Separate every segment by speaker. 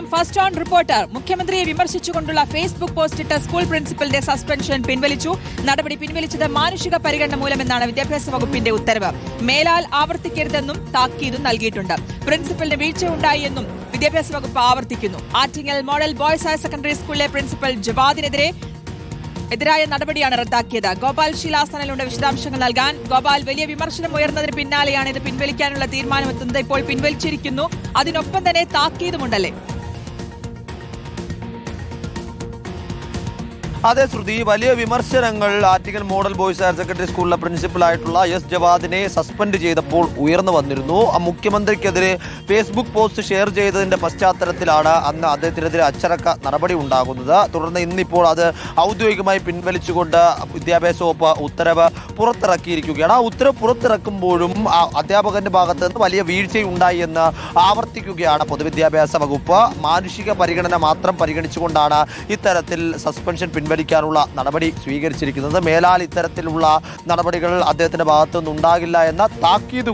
Speaker 1: നോക്കാം. First on reporter മുഖ്യമന്ത്രിയെ വിമർശിച്ചുകൊണ്ടുള്ള Facebook പോസ്റ്റിട്ട school പ്രിൻസിപ്പലിന്റെ suspension പിൻവലിച്ചു. നടപടി പിൻവലിച്ചത് മാനുഷിക പരിഗണന മൂലമെന്നാണ് വിദ്യാഭ്യാസ വകുപ്പിന്റെ ഉത്തരവ്. മേലാൽ ആവർത്തിക്കരുതെന്നും താക്കീതും നൽകിയിട്ടുണ്ട്. പ്രിൻസിപ്പലിന് വീഴ്ചയുണ്ടായി എന്നും വിദ്യാഭ്യാസ വകുപ്പ് ആവർത്തിക്കുന്നു. Attingal model boys higher secondary സ്കൂളിലെ പ്രിൻസിപ്പൽ ജവാദിനെതിരായ നടപടിയാണ് റദ്ദാക്കിയത്. ഗോപാൽ ശിലാസ്ഥാനിലുണ്ട് വിശദാംശങ്ങൾ നൽകാൻ. ഗോപാൽ, വലിയ വിമർശനം ഉയർന്നതിന് പിന്നാലെയാണ് ഇത് പിൻവലിക്കാനുള്ള തീരുമാനമെത്തുന്നത്. ഇപ്പോൾ പിൻവലിച്ചിരിക്കുന്നു, അതിനൊപ്പം തന്നെ താക്കീതുമുണ്ടല്ലേ?
Speaker 2: അതെ ശ്രുതി, വലിയ വിമർശനങ്ങൾ Attingal model boys higher secondary സ്കൂളിലെ പ്രിൻസിപ്പലായിട്ടുള്ള എസ് ജവാദിനെ സസ്പെൻഡ് ചെയ്തപ്പോൾ ഉയർന്നു വന്നിരുന്നു. മുഖ്യമന്ത്രിക്കെതിരെ ഫേസ്ബുക്ക് പോസ്റ്റ് ഷെയർ ചെയ്തതിന്റെ പശ്ചാത്തലത്തിലാണ് അന്ന് അദ്ദേഹത്തിനെതിരെ അച്ചടക്ക നടപടി ഉണ്ടാകുന്നത്. തുടർന്ന് ഇന്നിപ്പോൾ അത് ഔദ്യോഗികമായി പിൻവലിച്ചുകൊണ്ട് വിദ്യാഭ്യാസ വകുപ്പ് ഉത്തരവ് പുറത്തിറക്കിയിരിക്കുകയാണ്. ആ ഉത്തരവ് പുറത്തിറക്കുമ്പോഴും അധ്യാപകന്റെ ഭാഗത്ത് നിന്ന് വലിയ വീഴ്ചയുണ്ടായി എന്ന് ആവർത്തിക്കുകയാണ് പൊതുവിദ്യാഭ്യാസ വകുപ്പ്. മാനുഷിക പരിഗണന മാത്രം പരിഗണിച്ചുകൊണ്ടാണ് ഇത്തരത്തിൽ സസ്പെൻഷൻ പിൻവലിക്കാനുള്ള നടപടി സ്വീകരിച്ചിരിക്കുന്നത്. മേലാൽ ഇത്തരത്തിലുള്ള നടപടികൾ അദ്ദേഹത്തിന്റെ ഭാഗത്തു നിന്നുണ്ടാകില്ല എന്ന താക്കീത്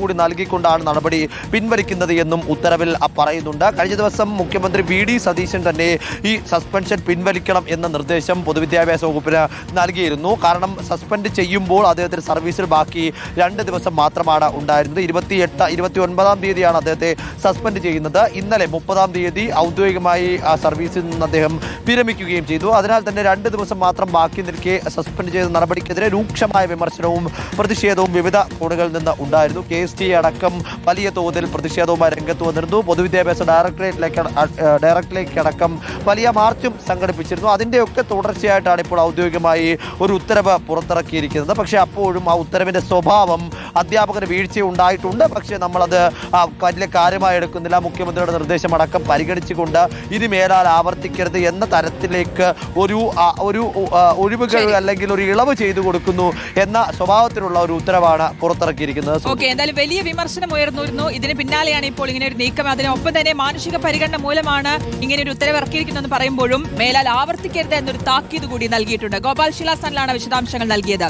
Speaker 2: കൂടി നൽകിക്കൊണ്ടാണ് നടപടി പിൻവലിക്കുന്നത് എന്നും ഉത്തരവിൽ പറയുന്നുണ്ട്. കഴിഞ്ഞ ദിവസം മുഖ്യമന്ത്രി വി.ഡി. സതീശൻ തന്നെ ഈ സസ്പെൻഷൻ പിൻവലിക്കണം എന്ന നിർദ്ദേശം പൊതുവിദ്യാഭ്യാസ വകുപ്പിന് നൽകിയിരുന്നു. കാരണം സസ്പെൻഡ് ചെയ്യുമ്പോൾ അദ്ദേഹത്തിന് സർവീസിൽ ബാക്കി 2 ദിവസം മാത്രമാണ് ഉണ്ടായിരുന്നത്. 29-ാം തീയതിയാണ് അദ്ദേഹത്തെ സസ്പെൻഡ് ചെയ്യുന്നത്. ഇന്നലെ 30-ാം തീയതി ഔദ്യോഗികമായി സർവീസിൽ നിന്ന് അദ്ദേഹം വിരമിക്കുകയും ചെയ്തു. അതിനാൽ തന്നെ 2 ദിവസം മാത്രം ബാക്കി നിൽക്കെ സസ്പെൻഡ് ചെയ്ത നടപടിക്കെതിരെ രൂക്ഷമായ വിമർശനവും പ്രതിഷേധവും വിവിധ കോണുകളിൽ നിന്ന് ഉണ്ടായിരുന്നു. KST അടക്കം വലിയ തോതിൽ പ്രതിഷേധവുമായി രംഗത്ത് വന്നിരുന്നു. പൊതുവിദ്യാഭ്യാസ ഡയറക്ടറേറ്റിലേക്കടക്കം വലിയ മാർച്ചും സംഘടിപ്പിച്ചിരുന്നു. അതിൻ്റെയൊക്കെ തുടർച്ചയായിട്ടാണ് ഇപ്പോൾ ഔദ്യോഗികമായി ഒരു ഉത്തരവ് പുറത്തിറക്കിയിരിക്കുന്നത്. പക്ഷേ അപ്പോഴും ആ ഉത്തരവിൻ്റെ സ്വഭാവം അധ്യാപകന് വീഴ്ച ഉണ്ടായിട്ടുണ്ട്. പക്ഷേ നമ്മളത് വലിയ കാര്യമായി എടുക്കുന്നില്ല. മുഖ്യമന്ത്രിയുടെ നിർദ്ദേശമടക്കം പരിഗണിച്ചുകൊണ്ട് ഇനി മേലാൽ ആവർത്തിക്കരുത് എന്ന തരത്തിലേക്ക് ഒരു ഒഴിവുകൾ അല്ലെങ്കിൽ ഒരു ഇളവ് ചെയ്തു കൊടുക്കുന്നു എന്ന സ്വഭാവത്തിലുള്ള ഒരു ഉത്തരവാണ് പുറത്തിറക്കിയിരിക്കുന്നത്.
Speaker 1: എന്തായാലും വലിയ വിമർശനം ഉയർന്നിരുന്നു. ഇതിന് പിന്നാലെയാണ് ഇപ്പോൾ ഇങ്ങനെ ഒരു നീക്കം. അതിനൊപ്പം തന്നെ മാനുഷിക പരിഗണന മൂലമാണ് ഇങ്ങനെ ഒരു ഉത്തരവ് ഇറക്കിയിരിക്കുന്നതെന്ന് പറയുമ്പോഴും മേലാൽ ആവർത്തിക്കരുത് എന്നൊരു താക്കീത് കൂടി നൽകിയിട്ടുണ്ട്. ഗോപാൽ ശിലാസ്ഥാനിലാണ് വിശദാംശങ്ങൾ നൽകിയത്.